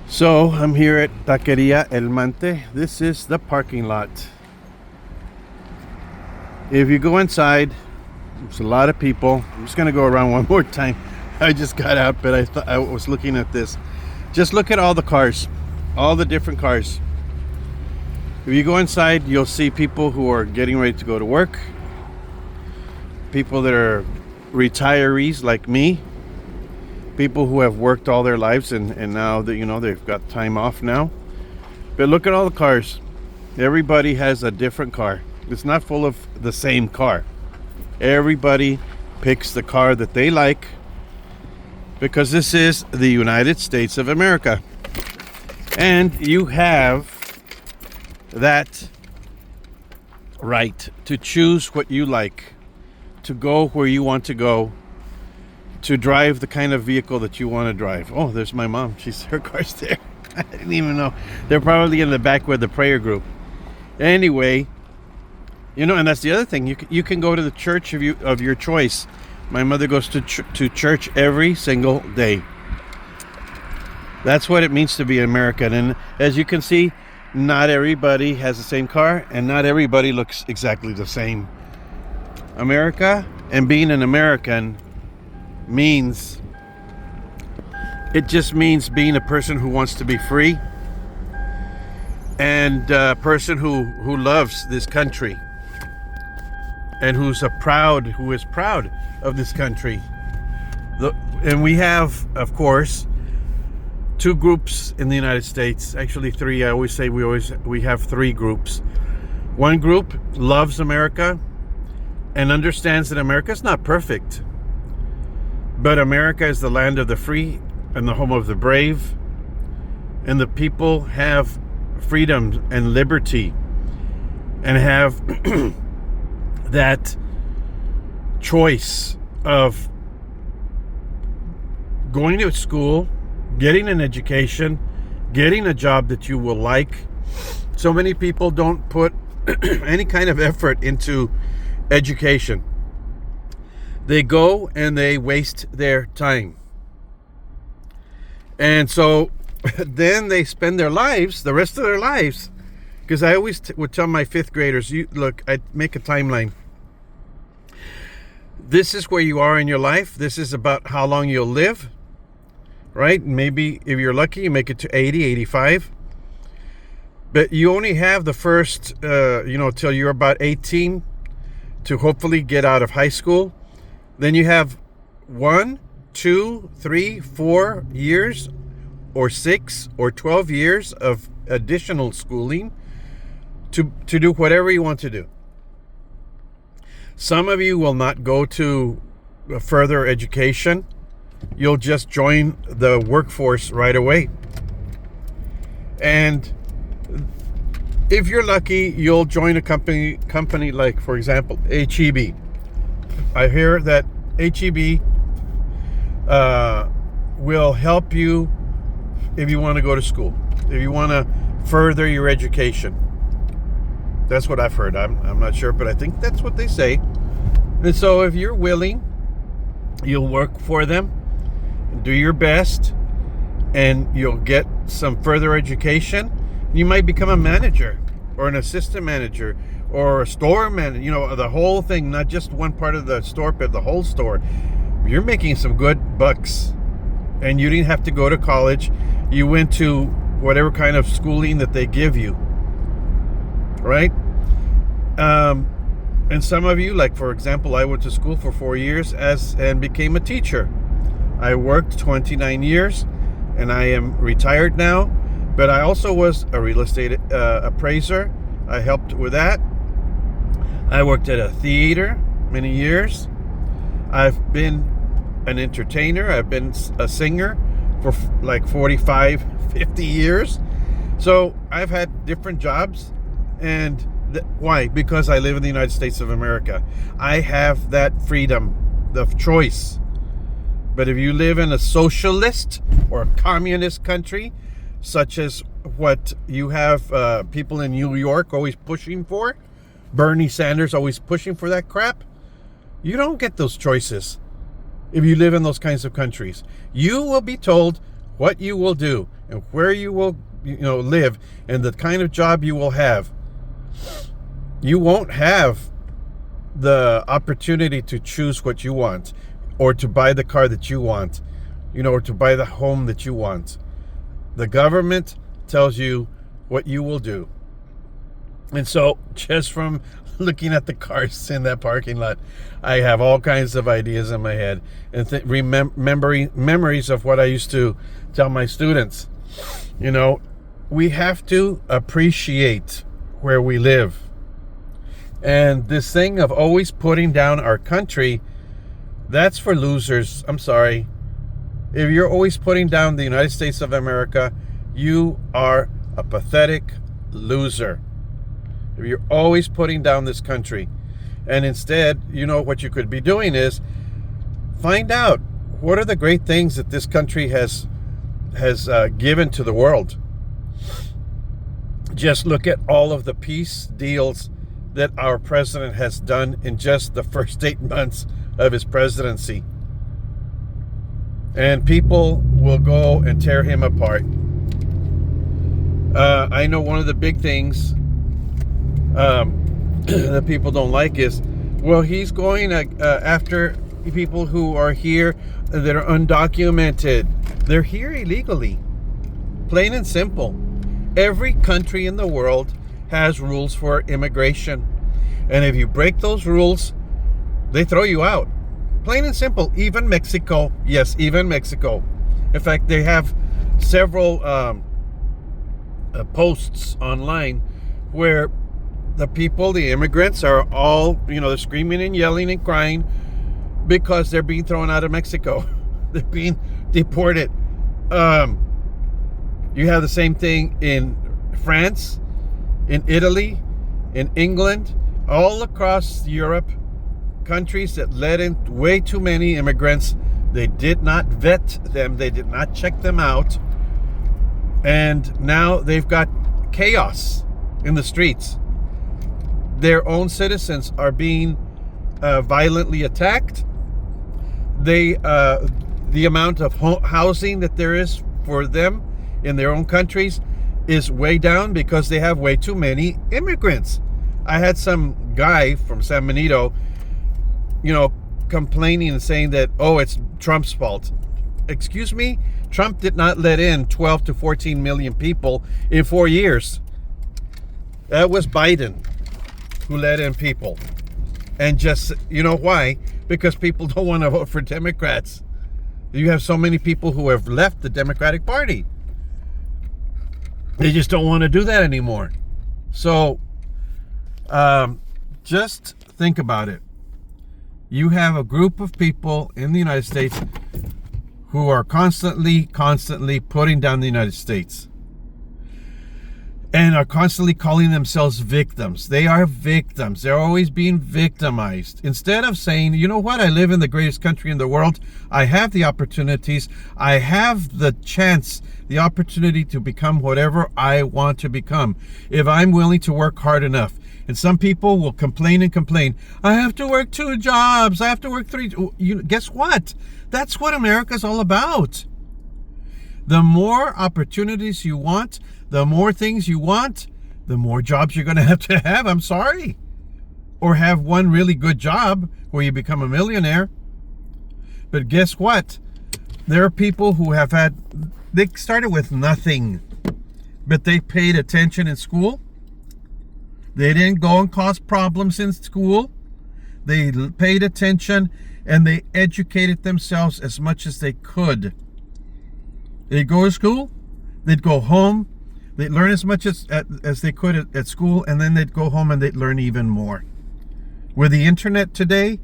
So I'm here at Taqueria El Mante. This is the parking lot. If you go inside, there's a lot of people. I'm just gonna go around one more time. I just got out, but I thought I was looking at this. Just look at all the cars, all the different cars. If you go inside, you'll see people who are getting ready to go to work, people that are retirees like me, people who have worked all their lives and now that they've got time off now. But look at all the cars. Everybody has a different car. It's not full of the same car. Everybody picks the car that they like because this is the United States of America. And you have that right to choose what you like, to go where you want to go, to drive the kind of vehicle that you want to drive. Oh, there's my mom. Her car's there. I didn't even know. They're probably in the back with the prayer group. Anyway, and that's the other thing. You can go to the church of your choice. My mother goes to church every single day. That's what it means to be American. And as you can see, not everybody has the same car, and not everybody looks exactly the same. America and being an American just means being a person who wants to be free and a person who loves this country and who is proud of this country. And we have, of course, two groups in the United States, actually three. I always say we have three groups. One group loves America and understands that America is not perfect, but America is the land of the free and the home of the brave, and the people have freedom and liberty and have that choice of going to school, getting an education, getting a job that you will like. So many people don't put any kind of effort into education. They go and they waste their time. And so then they spend the rest of their lives, because I always would tell my fifth graders, I make a timeline. This is where you are in your life. This is about how long you'll live, right? Maybe if you're lucky, you make it to 80, 85. But you only have the first, till you're about 18 to hopefully get out of high school. Then you have 1, 2, 3, 4 years or 6 or 12 years of additional schooling to do whatever you want to do. Some of you will not go to further education. You'll just join the workforce right away. And if you're lucky, you'll join a company like, for example, HEB. I hear that HEB will help you if you want to go to school, if you want to further your education. That's what I've heard. I'm not sure, but I think that's what they say. And so if you're willing, you'll work for them, do your best, and you'll get some further education. You might become a manager or an assistant manager or a store manager, the whole thing, not just one part of the store, but the whole store. You're making some good bucks, and you didn't have to go to college. You went to whatever kind of schooling that they give you, right? And some of you, like for example, I went to school for 4 years and became a teacher. I worked 29 years, and I am retired now, but I also was a real estate appraiser. I helped with that. I worked at a theater many years. I've been an entertainer. I've been a singer for like 45, 50 years. So I've had different jobs. And why? Because I live in the United States of America. I have that freedom of choice. But if you live in a socialist or a communist country, such as what you have people in New York always pushing for, Bernie Sanders always pushing for that crap, you don't get those choices. If you live in those kinds of countries, you will be told what you will do. and where you will, live, and the kind of job you will have, you won't have the opportunity to choose what you want, or to buy the car that you want, or to buy the home that you want. The government tells you what you will do. And so, just from looking at the cars in that parking lot, I have all kinds of ideas in my head, and memories of what I used to tell my students. We have to appreciate where we live. And this thing of always putting down our country, that's for losers. I'm sorry. If you're always putting down the United States of America, you are a pathetic loser. If you're always putting down this country, and instead, what you could be doing is find out what are the great things that this country has given to the world. Just look at all of the peace deals that our president has done in just the first 8 months of his presidency. And people will go and tear him apart. I know one of the big things that people don't like is, well, he's going after people who are here that are undocumented. They're here illegally. Plain and simple. Every country in the world has rules for immigration. And if you break those rules, they throw you out. Plain and simple. Even Mexico. Yes, even Mexico. In fact, they have several posts online where the immigrants are all, they're screaming and yelling and crying because they're being thrown out of Mexico. They're being deported. You have the same thing in France, in Italy, in England, all across Europe, countries that let in way too many immigrants. They did not vet them. They did not check them out. And now they've got chaos in the streets. Their own citizens are being violently attacked. The amount of housing that there is for them in their own countries is way down because they have way too many immigrants. I had some guy from San Benito, complaining and saying that, it's Trump's fault. Excuse me? Trump did not let in 12 to 14 million people in 4 years. That was Biden who let in people. And just, why? Because people don't want to vote for Democrats. You have so many people who have left the Democratic Party. They just don't want to do that anymore. So, just think about it. You have a group of people in the United States who are constantly putting down the United States and are constantly calling themselves victims. They are victims. They're always being victimized. Instead of saying, you know what, I live in the greatest country in the world. I have the opportunities. I have the chance, the opportunity to become whatever I want to become if I'm willing to work hard enough. And some people will complain and complain. I have to work 2 jobs. I have to work 3. Guess what? That's what America's all about. The more opportunities you want, the more things you want, the more jobs you're going to have. I'm sorry. Or have one really good job where you become a millionaire. But guess what? There are people who they started with nothing, but they paid attention in school. They didn't go and cause problems in school. They paid attention and they educated themselves as much as they could. They'd go to school, they'd go home, they'd learn as much as they could at school, and then they'd go home and they'd learn even more. With the internet today,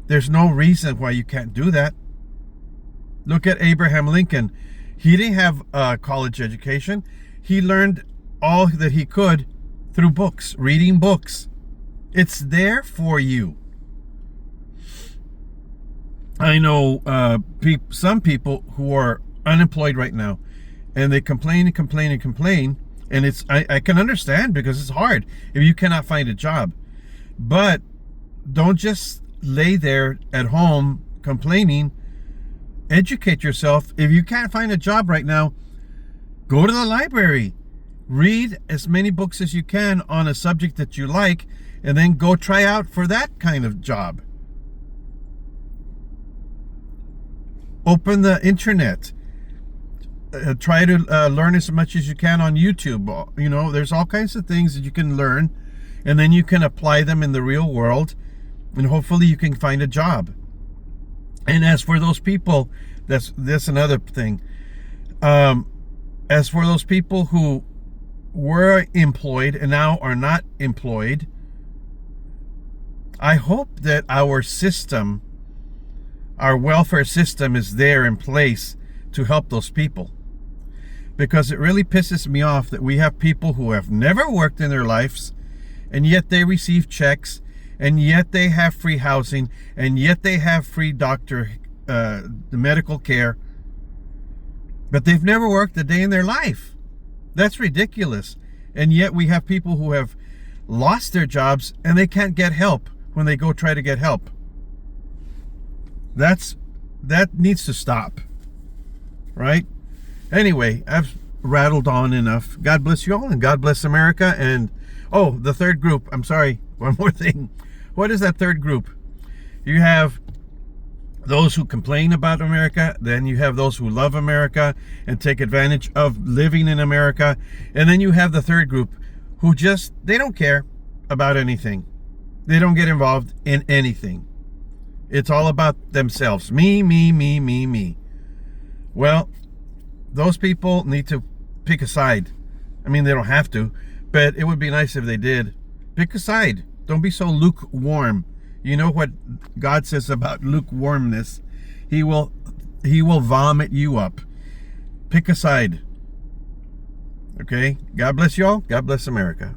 there's no reason why you can't do that. Look at Abraham Lincoln. He didn't have a college education. He learned all that he could through books, reading books. It's there for you. I know some people who are unemployed right now, and they complain and complain and complain, and I can understand because it's hard if you cannot find a job. But don't just lay there at home complaining. Educate yourself. If you can't find a job right now, Go to the library. Read as many books as you can on a subject that you like, and then go try out for that kind of job. Open the internet. Try to learn as much as you can on YouTube. You know, there's all kinds of things that you can learn, and then you can apply them in the real world, and hopefully you can find a job. And as for those people, that's another thing. As for those people who were employed and now are not employed, I hope that our system, our welfare system, is there in place to help those people. Because it really pisses me off that we have people who have never worked in their lives, and yet they receive checks, and yet they have free housing, and yet they have free medical care, but they've never worked a day in their life. That's ridiculous. And yet we have people who have lost their jobs and they can't get help when they go try to get help. That needs to stop, right? Anyway, I've rattled on enough. God bless you all, and God bless America. And oh, the third group, I'm sorry, one more thing. What is that third group? You have those who complain about America, then you have those who love America and take advantage of living in America, and then you have the third group who they don't care about anything. They don't get involved in anything. It's all about themselves. Me, me, me, me, me. Well, those people need to pick a side. I mean, they don't have to, but it would be nice if they did. Pick a side. Don't be so lukewarm. You know what God says about lukewarmness? He will vomit you up. Pick a side. Okay? God bless y'all. God bless America.